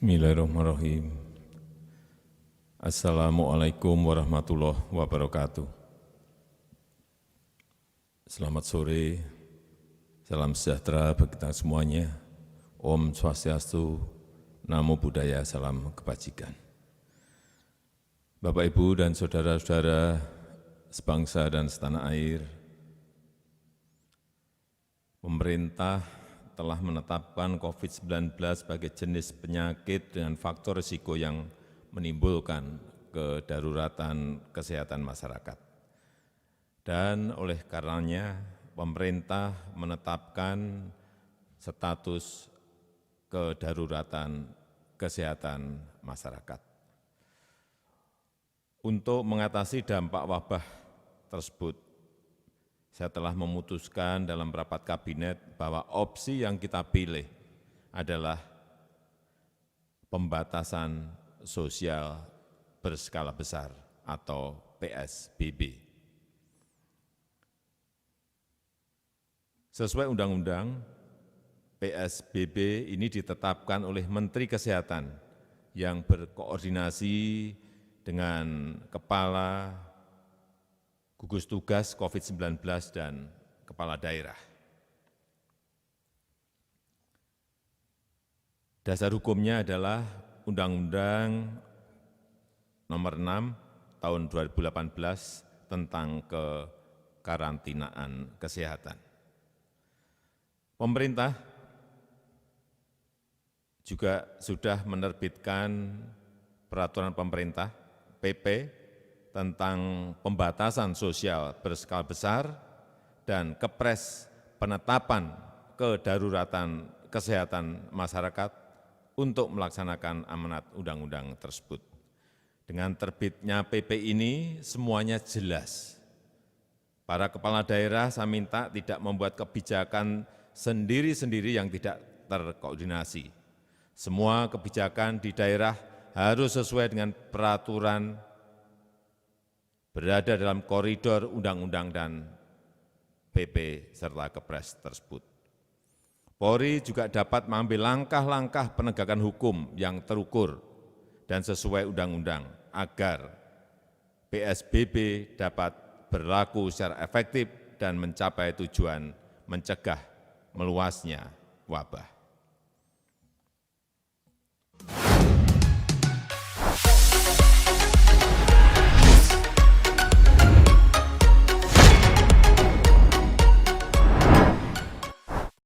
Bismillahirrahmanirrahim. Assalamualaikum warahmatullahi wabarakatuh. Selamat sore, salam sejahtera bagi kita semuanya. Om Swastiastu, Namo Buddhaya, salam kebajikan. Bapak, Ibu, dan saudara-saudara sebangsa dan setanah air, pemerintah telah menetapkan COVID-19 sebagai jenis penyakit dengan faktor risiko yang menimbulkan kedaruratan kesehatan masyarakat. Dan oleh karenanya, pemerintah menetapkan status kedaruratan kesehatan masyarakat. Untuk mengatasi dampak wabah tersebut, saya telah memutuskan dalam rapat kabinet bahwa opsi yang kita pilih adalah pembatasan sosial berskala besar atau PSBB. Sesuai undang-undang, PSBB ini ditetapkan oleh Menteri Kesehatan yang berkoordinasi dengan Kepala Gugus Tugas COVID-19 dan Kepala Daerah. Dasar hukumnya adalah Undang-Undang Nomor 6 Tahun 2018 tentang kekarantinaan kesehatan. Pemerintah juga sudah menerbitkan peraturan pemerintah PP tentang pembatasan sosial berskala besar dan Kepres penetapan kedaruratan kesehatan masyarakat untuk melaksanakan amanat undang-undang tersebut. Dengan terbitnya PP ini semuanya jelas. Para kepala daerah saya minta tidak membuat kebijakan sendiri-sendiri yang tidak terkoordinasi. Semua kebijakan di daerah harus sesuai dengan peraturan, berada dalam koridor undang-undang dan PP serta Kepres tersebut. Polri juga dapat mengambil langkah-langkah penegakan hukum yang terukur dan sesuai undang-undang agar PSBB dapat berlaku secara efektif dan mencapai tujuan mencegah meluasnya wabah.